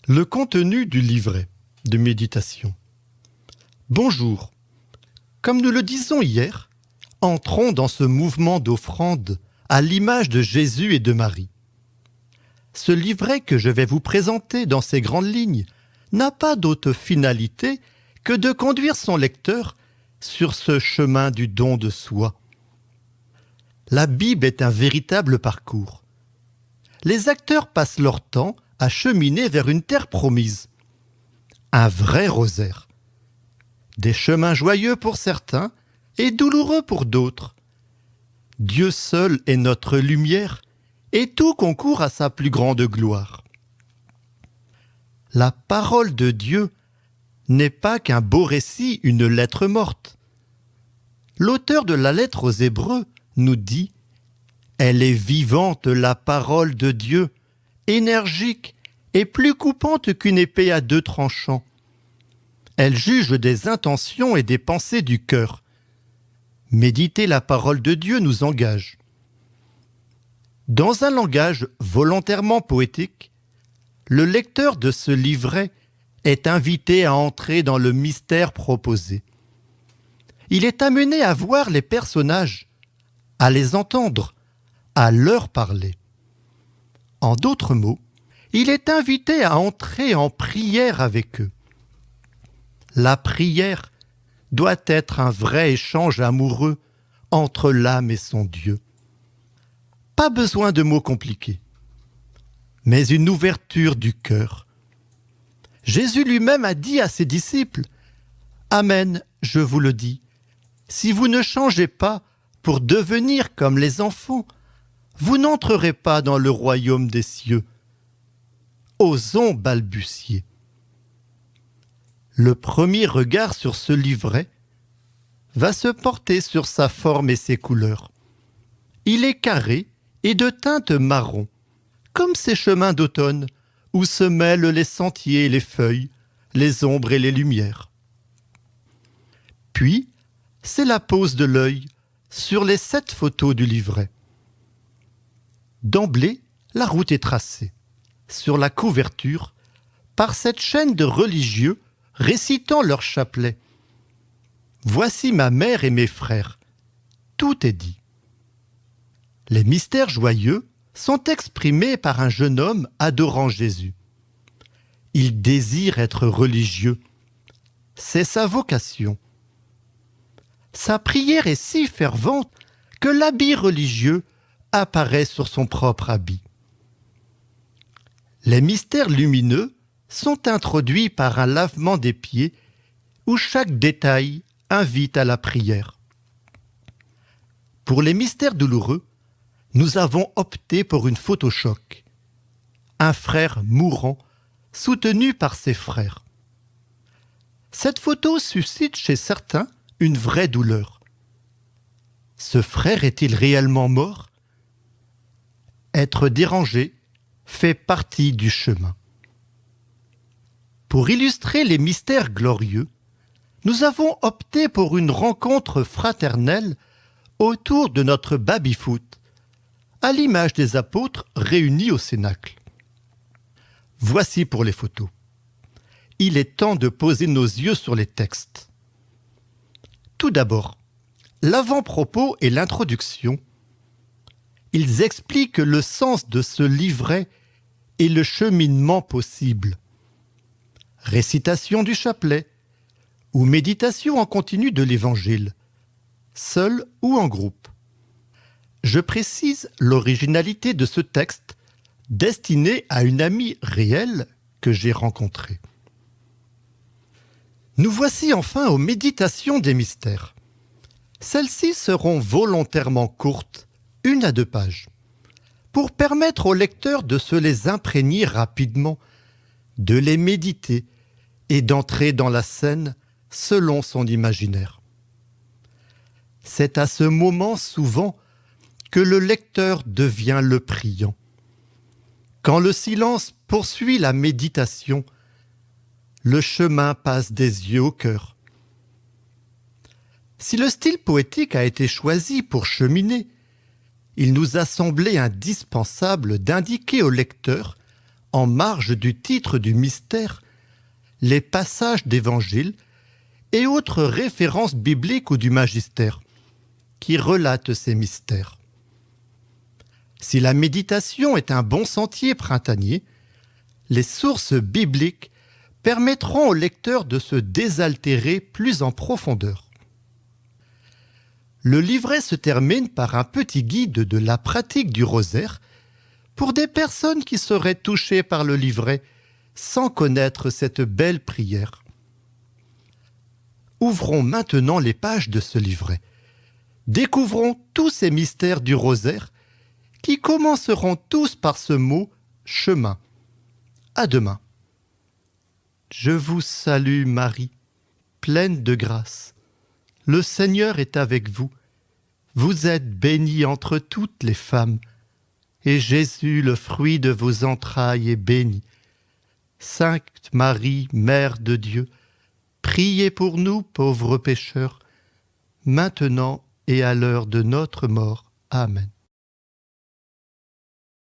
Le contenu du livret de méditation. Bonjour. Comme nous le disons hier, entrons dans ce mouvement d'offrande à l'image de Jésus et de Marie. Ce livret que je vais vous présenter dans ces grandes lignes n'a pas d'autre finalité que de conduire son lecteur sur ce chemin du don de soi. La Bible est un véritable parcours. Les acteurs passent leur temps à cheminer vers une terre promise. Un vrai rosaire. Des chemins joyeux pour certains et douloureux pour d'autres. Dieu seul est notre lumière et tout concourt à sa plus grande gloire. La parole de Dieu n'est pas qu'un beau récit, une lettre morte. L'auteur de la lettre aux Hébreux nous dit « Elle est vivante, la parole de Dieu, énergique et plus coupante qu'une épée à deux tranchants. Elle juge des intentions et des pensées du cœur. Méditer la parole de Dieu nous engage. » Dans un langage volontairement poétique, le lecteur de ce livret est invité à entrer dans le mystère proposé. Il est amené à voir les personnages, à les entendre, à leur parler. En d'autres mots, il est invité à entrer en prière avec eux. La prière doit être un vrai échange amoureux entre l'âme et son Dieu. Pas besoin de mots compliqués, mais une ouverture du cœur. Jésus lui-même a dit à ses disciples « Amen, je vous le dis, si vous ne changez pas pour devenir comme les enfants, vous n'entrerez pas dans le royaume des cieux. » Osons balbutier. Le premier regard sur ce livret va se porter sur sa forme et ses couleurs. Il est carré et de teinte marron, comme ces chemins d'automne où se mêlent les sentiers et les feuilles, les ombres et les lumières. Puis, c'est la pose de l'œil sur les 7 photos du livret. D'emblée, la route est tracée, sur la couverture, par cette chaîne de religieux récitant leur chapelet. « Voici ma mère et mes frères. » Tout est dit. Les mystères joyeux sont exprimés par un jeune homme adorant Jésus. Il désire être religieux. C'est sa vocation. Sa prière est si fervente que l'habit religieux apparaît sur son propre habit. Les mystères lumineux sont introduits par un lavement des pieds où chaque détail invite à la prière. Pour les mystères douloureux, nous avons opté pour une photo choc. Un frère mourant, soutenu par ses frères. Cette photo suscite chez certains une vraie douleur. Ce frère est-il réellement mort ? Être dérangé fait partie du chemin. Pour illustrer les mystères glorieux, nous avons opté pour une rencontre fraternelle autour de notre baby-foot, à l'image des apôtres réunis au Cénacle. Voici pour les photos. Il est temps de poser nos yeux sur les textes. Tout d'abord, l'avant-propos et l'introduction. Ils expliquent le sens de ce livret et le cheminement possible. Récitation du chapelet ou méditation en continu de l'Évangile, seul ou en groupe. Je précise l'originalité de ce texte destiné à une amie réelle que j'ai rencontrée. Nous voici enfin aux méditations des mystères. Celles-ci seront volontairement courtes, 1 à 2 pages, pour permettre au lecteur de se les imprégner rapidement, de les méditer et d'entrer dans la scène selon son imaginaire. C'est à ce moment souvent que le lecteur devient le priant. Quand le silence poursuit la méditation, le chemin passe des yeux au cœur. Si le style poétique a été choisi pour cheminer, il nous a semblé indispensable d'indiquer au lecteur, en marge du titre du mystère, les passages d'évangile et autres références bibliques ou du magistère qui relatent ces mystères. Si la méditation est un bon sentier printanier, les sources bibliques permettront au lecteur de se désaltérer plus en profondeur. Le livret se termine par un petit guide de la pratique du rosaire pour des personnes qui seraient touchées par le livret sans connaître cette belle prière. Ouvrons maintenant les pages de ce livret. Découvrons tous ces mystères du rosaire qui commenceront tous par ce mot « chemin ». À demain. Je vous salue Marie, pleine de grâce. Le Seigneur est avec vous. Vous êtes bénie entre toutes les femmes, et Jésus, le fruit de vos entrailles, est béni. Sainte Marie, Mère de Dieu, priez pour nous, pauvres pécheurs, maintenant et à l'heure de notre mort. Amen.